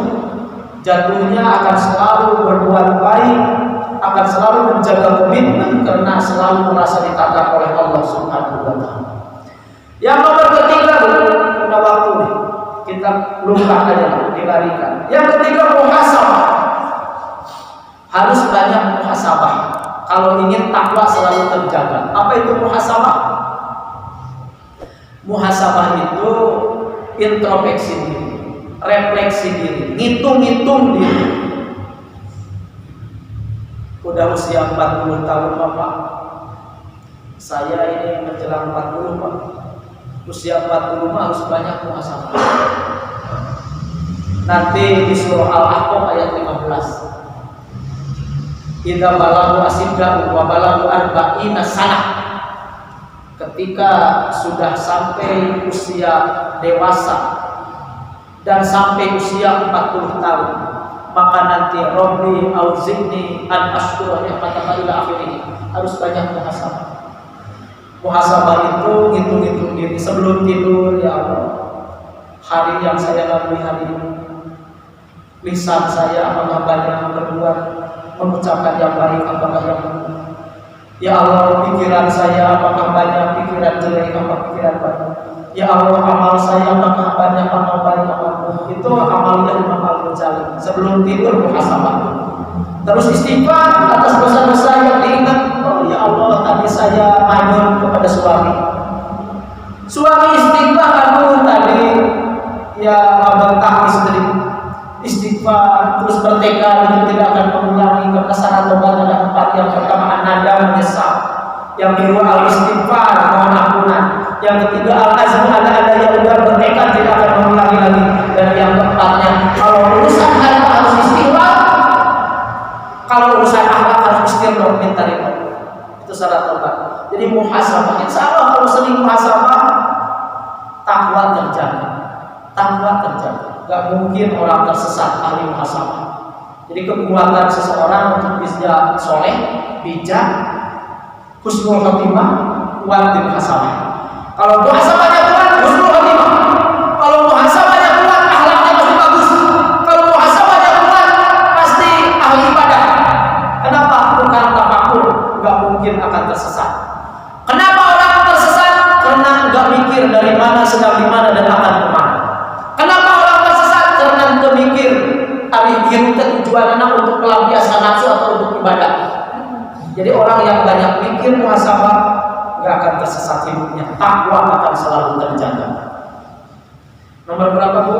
jatuhnya akan selalu berbuat baik, akan selalu menjaga komitmen karena selalu merasa ditatap oleh Allah Subhanahu wa taala. Yang nomor ketiga, udah waktu nih, kita lupa aja, dilarikan. Yang ketiga, muhasabah. Harus banyak muhasabah kalau ingin takwa selalu terjaga. Apa itu muhasabah? Muhasabah itu introspeksi diri, refleksi diri, ngitung-ngitung diri. Udah usia 40 tahun Bapak, saya ini menjelang 40 Pak. Usia 40 harus banyak muhasabah. Nanti di surah Al-Ahqaf ayat 15, idza balaghu asidda wa balaghu arba'ina sanah, ketika sudah sampai usia dewasa dan sampai usia 40 tahun, maka nanti Rabbi auzi'ni an ashkura ni'mataka ila akhirih. Harus banyak muhasabah. Muhasabah itu ngitung-ngitung diri sebelum tidur, ya Allah, hari yang saya lalui hari ini, lisan saya apakah banyak berbuat mengucapkan yang baik, apakah yang buruk. Ya Allah, pikiran saya apakah banyak pikiran jelek, apa pikiran baik. Ya Allah, amal saya apakah banyak amal baik, amal buruk. Itu amalnya Imam Al-Ghazali. Sebelum tidur muhasabah. Terus istighfar atas dosa-dosa yang diingat. Oh ya Allah, tadi saya main kepada suami. Suami istighfar, aduh tadi ya membentak istri. Istighfar, terus bertekad itu tidak akan mengulangi, karena syarat tobat ada 4. Yang pertama an-nadam, menyesal. Yang kedua al-istighfar, mohon ampunan. Yang ketiga al-azmu, ada yang udah bertekad tidak akan mengulangi lagi. Dan yang keempatnya, kalau urusan harta harus istighfar, kalau urusan akhlak harus istighfar, minta ridho. Itu syarat tobat. Jadi muhasabah, insya Allah kalau sering muhasabah, takwa terjaga. Takwa terjaga. Gak mungkin orang tersesat ahli muhasabah. Jadi kekuatan seseorang untuk bisa soleh, bijak, husnul khotimah, kuat di muhasabah. Kalau muhasabahnya kuat, husnul khotimah. Kalau muhasabahnya kuat, akhlaknya pasti bagus. Kalau muhasabahnya kuat, pasti ahli ibadah. Kenapa? Bukan tafakur, gak mungkin akan tersesat. Kenapa orang tersesat? Karena gak mikir dari mana, sedang di mana, dan akan kemana. Kenapa orang tersesat? Karena gak mikir hari hidup tujuan anak untuk melampiaskan nafsu atau untuk ibadah. Jadi orang yang banyak mikir muhasabah gak akan tersesat hidupnya. Takwa akan selalu terjaga. Nomor berapa Bu?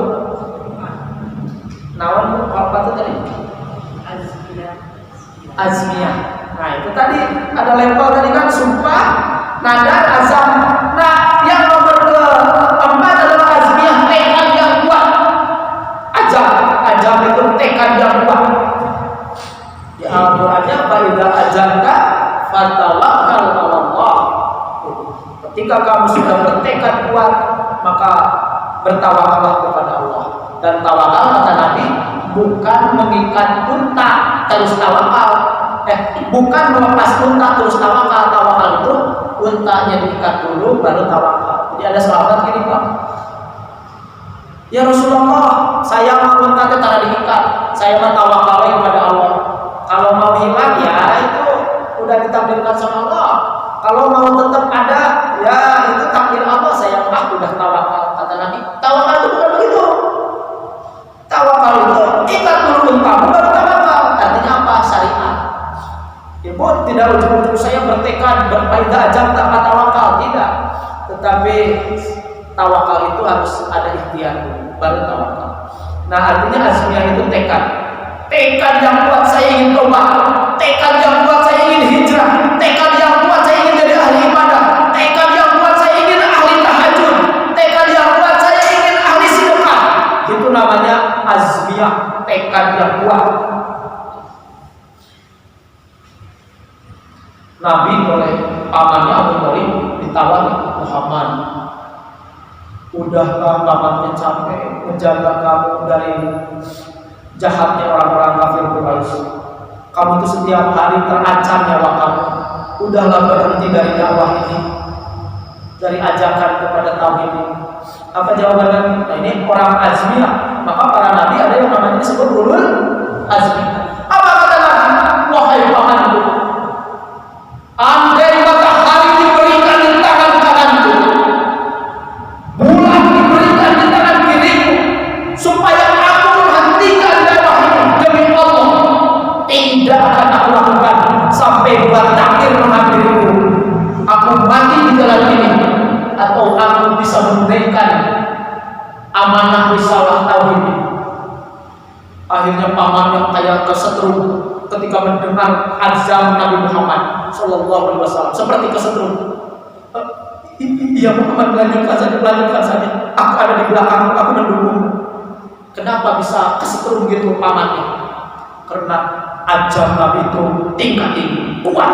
Nawan Bu, apa itu tadi? Azmiyah. Nah itu tadi ada level tadi kan, sumpah, nadar, azam. Nah yang nomor keempat adalah azmiyah, tekad yang kuat. Azam itu tekad yang kuat. Ya Al-Qur'annya faida azamta fatawakkal 'ala Allah. Ketika kamu sudah bertekad kuat, maka bertawakallah kepada Allah. Dan tawakal kata Nabi bukan mengikat unta terus tawakal. Bukan melepas unta terus tawakal. Tawakal itu untanya diikat dulu baru tawakal. Jadi ada sahabat gini Pak, ya Rasulullah, saya mau unta itu karena diikat, saya tawakal kepada Allah. Kalau mau hilang ya itu udah ditakdirkan sama Allah. Kalau mau tetap ada ya itu takdir Allah. Saya udah tawakal. Kata Nabi, tawakal itu bukan begitu. Tawakal itu ikat dulu unta baru tawakal. Artinya apa? Syariat. Ibu tidak ujung-ujung saya bertekad berfaedah ajam tanpa tawakal, tidak. Tetapi tawakal itu harus ada ikhtiar dulu, baru tawakal. Nah artinya azmiyah itu tekad. Tekad yang kuat saya ingin tobat. Tekad yang kuat saya ingin hijrah. Tekad yang kuat saya ingin jadi ahli ibadah. Tekad yang kuat saya ingin ahli tahajud. Tekad yang kuat saya ingin ahli sedekah. Itu namanya azmiyah, tekad yang kuat. Nabi oleh pamannya Abu Thalib ditawari, Muhammad, udahkah pamannya capek menjaga kamu dari jahatnya orang-orang kafir Quraisy? Kamu itu setiap hari terancam nyawa kamu. Udahlah berhenti dari dakwah ini, dari ajakan kepada tauhid ini. Apa jawabannya? Nah, ini orang azmiyah. Maka para nabi ada yang namanya disebut ulul azmi. Apa kata Nabi? Wahai pamanku, andai matahari diberikan di tangan kananku, bulan diberikan di tangan kiriku, supaya aku menghentikan dakwah ini, demi Allah tidak akan aku lakukan sampai bulan takdir mengambilku. Aku mati di jalan ini, atau aku bisa menunaikan amanah risalah tauhid ini. Akhirnya pamannya kayak kesetrum ketika mendengar azam Nabi Muhammad Sallallahu Alaihi Wasallam, seperti kesetrum. Iya Muhammad, lanjutkan saja. Aku ada di belakang, aku mendukung. Kenapa bisa kesetrum gitu pamannya? Karena azam Nabi itu tingkat tinggi, kuat.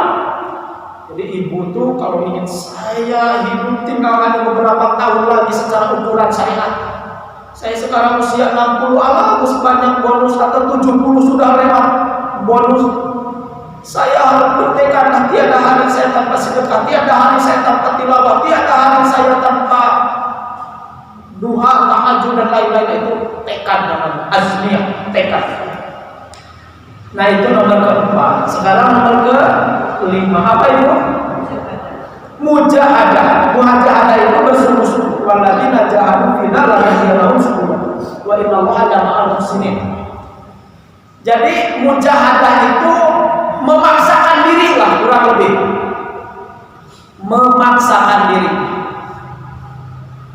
Jadi ibu tuh kalau ingin saya hidup tinggal hanya beberapa tahun lagi secara ukuran syariat. Saya sekarang usia 60, aku sebanyak bonus atau 70 sudah lewat bonus. Saya harus bertekad, tiada hari saya tanpa sedekah, tiada hari saya tanpa tilawah, tiada hari saya tanpa duha, tahajud dan lain-lain. Itu tekad namanya, azmiyah, tekad. Nah itu nomor keempat. Sekarang nomor kelima, apa itu? Mujahadah. Mujahadah itu bersungguh-sungguh. Walladzina jahadu fina lanahdiyannahum subulana wa innallaha lama'al muhsinin. Jadi mujahadah tahan diri.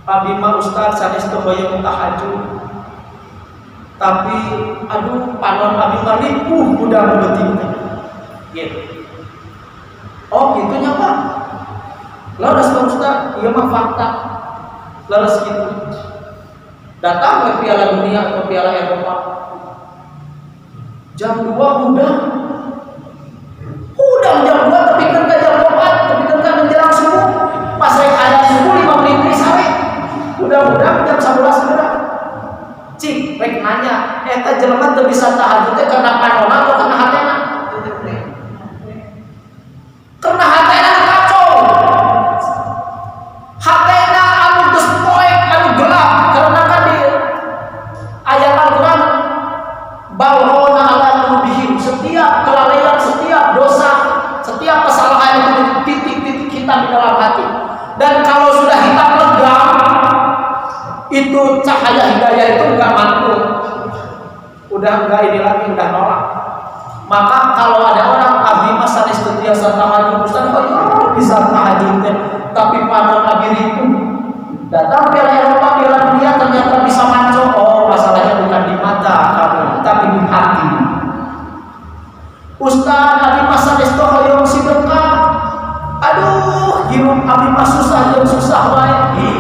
Abi mah Ustaz sanes teu hoyong tahajud. Tapi aduh panon abi mah ripuh udah beuting teh. Gitu. Oh gitunya Pak. Leres Pak Ustaz, ieu mah fakta. Leres gitu. Datang ke Piala Dunia atau Piala Eropa. Jam 2 udah jam 2 tapi kan jam 4, tapi kan menjelang subuh. Pas rek ada subuh 5 menit ini sawe. Udah jam 11 udah. Cik, rek nanya, eta jelema teu bisa tahajud teh karena panona atau karena hatena? Karena hatena kacau. Hatena anu geus poek, anu gelap karena kan di ayat Al-Qur'an balhona ala qulubihim, setiap kelalaian, setiap dosa, setiap kesalahan itu titik-titik hitam di dalam hati. Dan kalau sudah hitam legam, itu cahaya hidayah itu enggak mantul, udah enggak ini lagi, udah nolak. Maka kalau ada orang abi masa istiqtiasa tahajud, Ustaz kok bisa tahajud tapi panon abi ribu datang Piala Eropa, Piala Dunia ternyata bisa mancung. Oh masalahnya bukan di mata kamu tapi di hati. Ustaz abi masa istiqtiasa sedekah, aduh hirup abi mah susah jeung susah wae.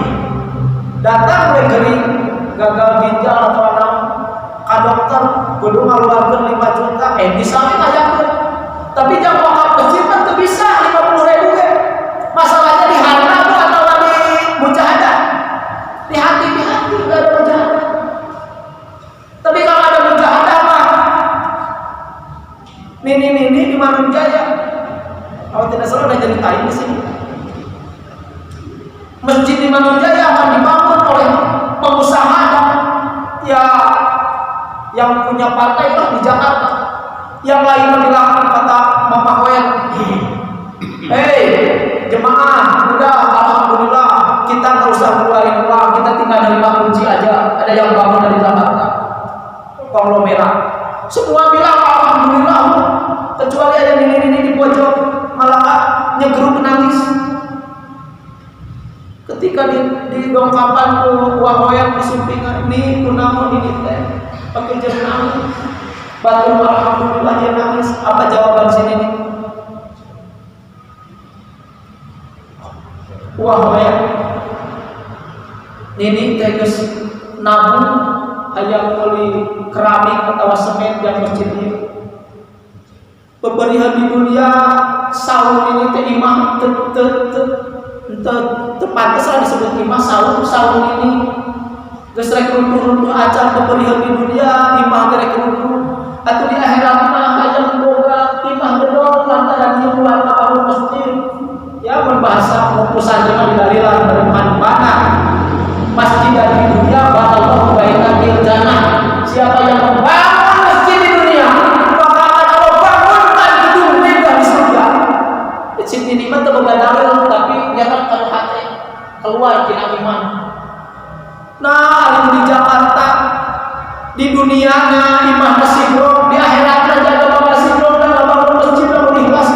Datang mulai gering, gagal ginjal atau orang ke dokter, kudu ngaluarkeun 5 juta, bisa we ngajakeun. Tapi jam wakaf masjid kan teu bisa 50.000 ge. Masalahnya di harta atau di mujahadah. Di hati enggak ada mujahadah. Tapi kalau ada mujahadah mah ini di Mangun Jaya. Kalau tidak salah udah ceritain di sini. Masjid di Mangun Jaya akan dibangun oleh pengusaha ya yang punya partai lah di Jakarta. Yang lain bilang kata Mama Wen, hei jemaah, udah alhamdulillah kita nggak usah keluarin uang, kita tinggal nerima kunci aja. Ada yang bangun dari Jakarta, konglomerat. Semua bilang alhamdulillah, kecuali ada ini di pojok malah nyegeruk nangis. Ketika di dongkapan uang hoyang di sumpingan ini kunaon ini teh pakai jam nangis batu alhamdulillah dia nangis. Apa jawaban sini nih? Uang hoyang ini teh geus nabung hayang beli keramik atau semen yang masjid ieu. Pemberian di dunia saum ini teh imam tepantes lah disebut imam saum ini geus rek runtuh acan pemberian di dunia imam rek runtuh atuh di akhirat mah hayang boga imam gedong lantaran nyumbang ka bangun masjid. Ya berbahasa putusan jeung didalilan dari mana masjid di dunia batallahu baina bil jannah. Siapa yang membangun masjid di dunia maka akan Allah bangunkan gedung megah di surga. Masjid ini mah teu boga dalil tapi jangan kalau hati keluar tina iman. Nah, hari di Jakarta di dunia imam masih bro, di akhirat jaga masih bro dan bangun masjid dan ikhlas.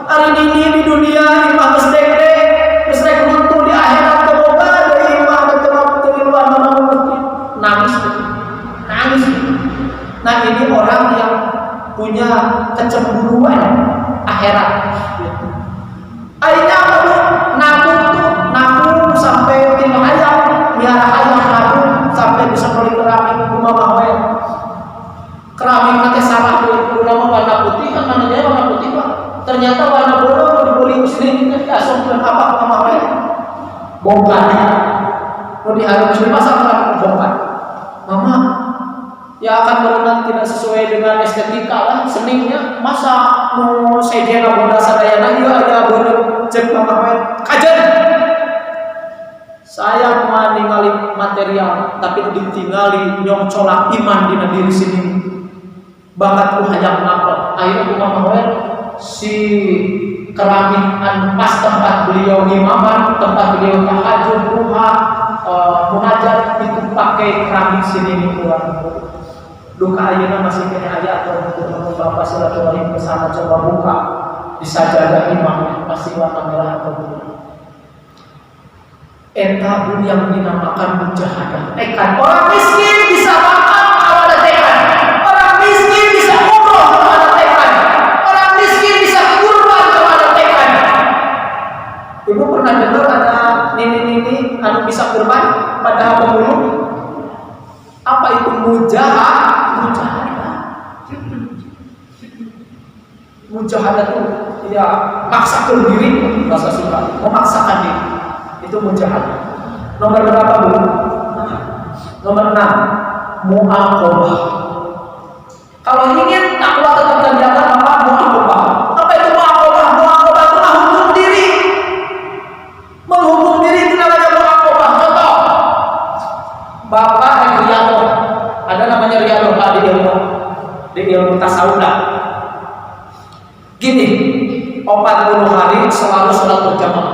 Hari ini di dunia imam masjid rek runtuh, di akhirat boga dari imam terluar bangun masjid. Nangis. Nah, ini orang yang punya kecemburuan akhirat. Akhirnya apa tuh? Nabung sampai tinggal ayam, miara ayam nabung sampai bisa beli keramik rumah mawe. Keramik nanti salah tuh, nama warna putih kan mana jaya warna putih Pak. Ternyata warna bodoh dibeli sini kita asal dan apa rumah mawe. Bongkar. Mau diharus dipasang keramik bongkar. Mama, ya akan berenang tidak sesuai dengan estetika lah seningnya. Masa mau sejena boda sadayana ieu aya beureuh cek mama kajen. Saya mau ningali material tapi ditinggali nyong colak iman dina diri sendiri. Bakat ku hayang ngapel. Akhirnya ku mama si keramik an pas tempat beliau imaman, tempat beliau tahajud, duha, munajat itu pakai keramik sini keluar. Duka ayeuna masih kena aya atau untuk Bapak silaturahim ke sana coba buka di sajadah imam masih warna merah atau biru. Eta yang dinamakan mujahadah. Tekad. Orang miskin bisa makan kalau ada tekad. Orang miskin bisa umroh kalau ada tekad. Orang miskin bisa kurban kalau ada tekad. Ibu pernah dengar ada nini-nini anu bisa kurban padahal pemulung? Apa itu mujahadah? Mujahadah itu ya maksakan diri, bahasa Sunda, memaksakan diri. Itu mujahadah. Nomor berapa, Bu? Nomor 6, muaqabah. Kalau ingin takwa tetap terjaga, maka muaqabah. Apa itu muaqabah? Muaqabah itu menghukum diri. Menghukum diri itu namanya muaqabah. Contoh, Bapak Riyadhah, ada namanya Riyadhah di ilmu tasawuf. Gini, 40 hari selalu sholat berjamaah,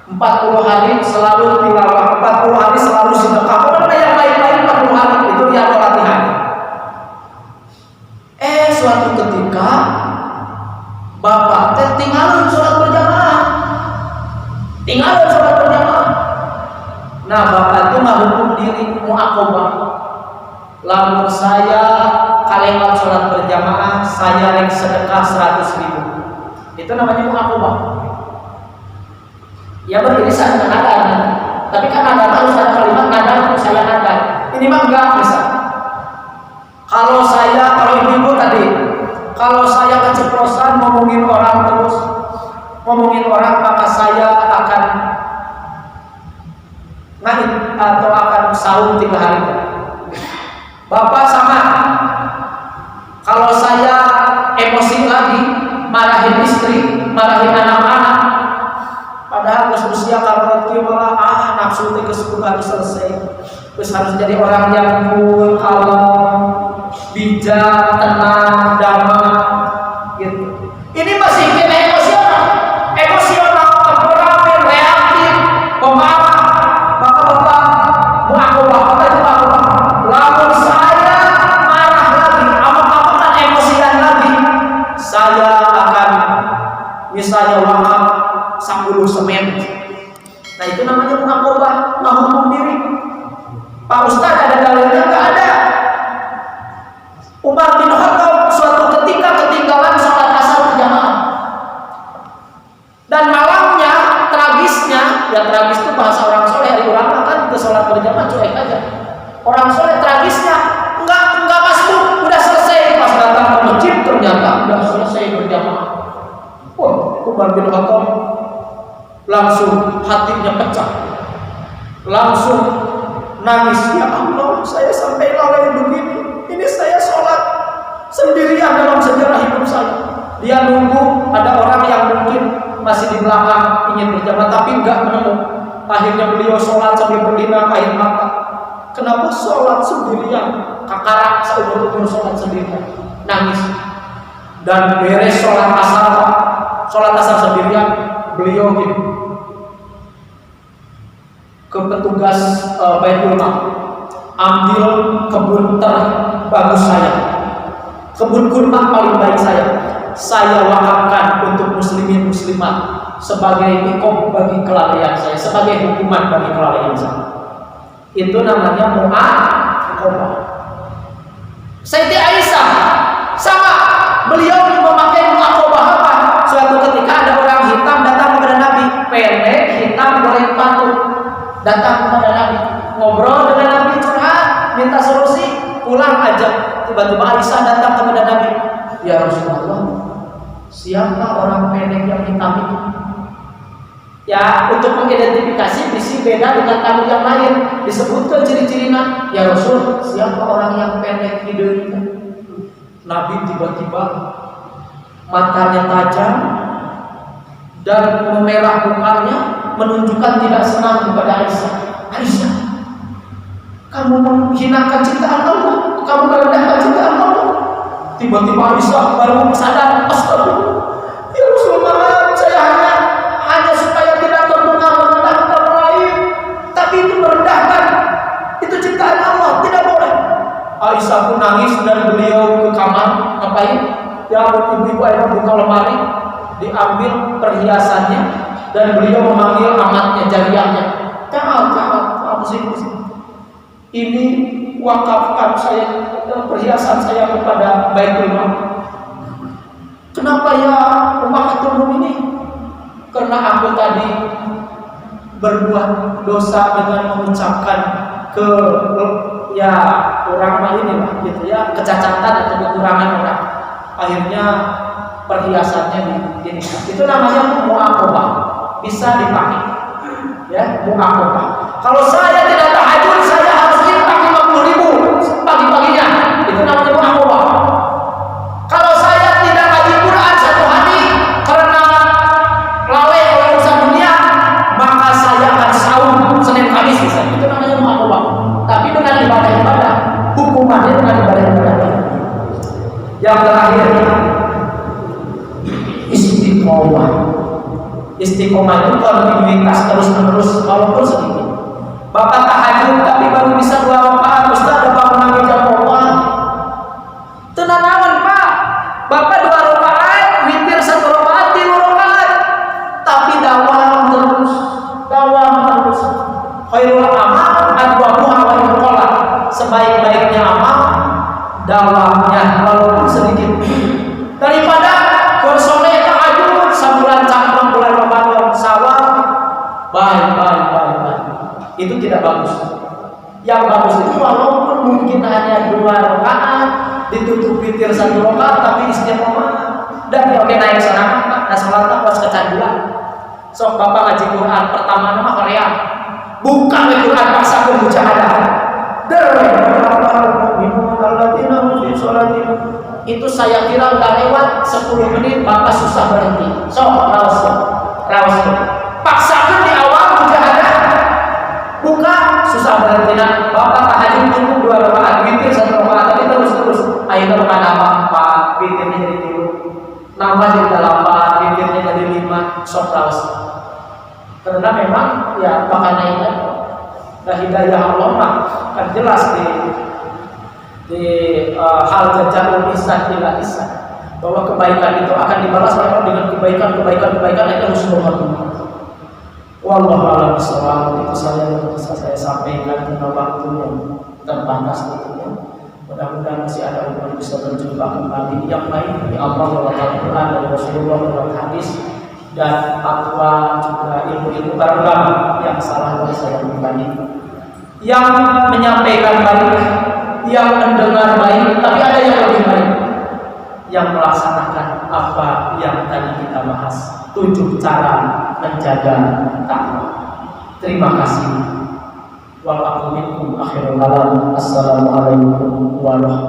40 hari selalu tilawah, 40 hari selalu sedekah. Pokoknya yang lain-lain 40 hari itu dia latihan. Suatu ketika Bapak tinggalin sholat berjamaah. Nah, Bapak itu menghukum diri, muaqabah. Lamun saya kalewat sholat berjamaah, saya rek sedekah 100.000. Itu namanya muaqabah. Ya beririsan dengan nadar. Tapi kan nadar harus ada kalimat nadar, saya nadar. Ini mah enggak bisa. Kalau ibu tadi, kalau saya keceplosan ngomongin orang, maka saya akan ngaid atau akan sahur 3 hari. Bapak sama. Kalau saya emosi lagi, marahin istri, marahin anak-anak, padahal usia karena itu malah nafsu itu harus selesai. Terus harus jadi orang yang cool, kalem, bijak, tenang, damai, gitu. Ini masih kita emosional, temperamen, reaktif, pemarah. Maka Bapak muaqabah, apa itu muaqabah? Lamun saya marah lagi, apa-apa emosian lagi, saya akan misalnya wakaf 10 semen. Nah itu namanya muaqabah, menghukum diri. Pak Ustadz ada dalilnya? Nggak ada. Umar bin Khattab suatu ketika ketinggalan sholat asar berjamaah, dan malamnya tragisnya, ya tragis itu bahasa orang soleh, hari orang kan itu sholat berjamaah cuek aja. Orang soleh tragisnya nggak masuk, udah selesai. Pas datang ke masjid ternyata udah selesai berjamaah. Wah, Umar bin Khattab langsung hatinya pecah, langsung nangis. Ya Allah, saya sampai lalai begini. Ini saya sholat sendirian dalam sejarah hidup saya. Dia nunggu ada orang yang mungkin masih di belakang ingin berjamaah tapi enggak menemu. Akhirnya beliau sholat sambil berdina air mata. Kenapa sholat sendirian? Kakarak seumur-umur sholat sendirian, nangis. Dan beres sholat asar sendirian, beliau gini ke petugas Baitul Mal, ambil kebun terbagus saya, kebun kurma paling baik saya wakafkan untuk muslimin muslimat sebagai iqab bagi kelalaian saya, sebagai hukuman bagi kelalaian saya. Itu namanya muaqabah. Sayyidati Aisyah sama, beliau memakai muaqabah apa? Suatu ketika ada orang hitam datang kepada Nabi, pendek, hitam, goreng patut, datang kepada Nabi, ngobrol dengan Nabi, curhat, minta solusi, pulang aja. Tiba-tiba Aisyah datang kepada Nabi, ya Rasulullah, siapa orang pendek yang hitam itu? Ya, untuk mengidentifikasi visi beda dengan tamu yang lain, disebutkan ciri-cirinya. Ya Rasul, siapa orang yang pendek hidung itu? Nabi tiba-tiba matanya tajam dan memerah mukanya, menunjukkan tidak senang kepada Aisyah. Aisyah, kamu menghinakan ciptaan Allah, kamu merendahkan ciptaan Allah. Tiba-tiba Aisyah baru sadar, astagfirullah, ya Rasulullah, saya hanya supaya tidak terdengar merendahkan orang lain, tapi itu merendahkan, itu ciptaan Allah, tidak boleh. Aisyah pun nangis dan beliau ke kamar, ngapain? Ya ibu-ibu Aisyah buka lemari, diambil perhiasannya, dan beliau memanggil amatnya, jariyahnya. muslim. Ini wakafkan saya perhiasan saya kepada Baitul Mal. Kenapa ya Ummahatul Mukminin? Karena aku tadi berbuat dosa dengan mengucapkan ya orang ini lah gitu ya, kecacatan atau kekurangan orang. Akhirnya perhiasannya ini. Itu namanya mu'aqabah. Bisa dipakai. Ya, mu'aqabah. Kalau saya tidak tahajud, saya harus infak 50.000 pagi-paginya. Itu namanya mu'aqabah. Kalau saya tidak ngaji Quran satu hari karena lalai oleh urusan dunia, maka saya akan saum Senin Kamis misalnya. Itu namanya mu'aqabah. Tapi dengan ibadah-ibadah, hukumannya dengan ibadah-ibadah. Yang terakhir, istiqomah. Istiqomah itu kontinuitas terus-menerus walaupun sedikit. Bapak tahajud tapi baru bisa 2 rakaat, Ustaz ada bangunan di jam 4. Tenanawan Pak, Bapak 2 rakaat, witir 1 rakaat, 3 rakaat, tapi dawam terus. Khairul amal adwamuha wa in qalla. Sebaik-baiknya amal dawamnya walaupun sedikit. Daripada konsole tahajud sebulan cangkem bulan Ramadan sawal baik. Itu tidak bagus. Yang bagus itu walaupun mungkin hanya 2 rakaat ditutup witir 1 rakaat tapi istiqomah dan oke naik sana nah salatnya pas kecanduan. Sok Bapak ngaji Quran pertama nama Korea. Buka Quran paksa bermujahadah. Itu saya kira udah lewat 10 menit Bapak susah berhenti. Raus. Paksakan di awal mujahadah. Buka susah berhenti. Nah, Bapak tahajud cukup 2 rakaat, witir 1 rakaat, tapi terus. Akhirnya bukan apa-apa, witirnya jadi 3. Nambah jadi 8, witirnya jadi 5. Raus. Karena memang ya makanya ini hidayah Allah mah kan jelas di hal jajarul ihsan ila ihsan bahwa kebaikan itu akan dibalas oleh Allah dengan kebaikan itu husnul khotimah. Wallahu a'lam bishawab. Itu saja yang bisa saya sampaikan karena waktu yang terbatas tentunya. Mudah-mudahan masih ada umur bisa berjumpa kembali yang lain di Allah dalam Al-Quran dan Rasulullah dalam hadis dan fatwa juga ilmu-ilmu baru yang salah dari saya pribadi. Yang menyampaikan baik, yang mendengar baik, tapi ada yang lebih baik, yang melaksanakan apa yang tadi kita bahas, 7 cara menjaga takwa. Terima kasih. Wal aqulu minkum akhirul kalam. Assalamualaikum warahmatullahi wabarakatuh.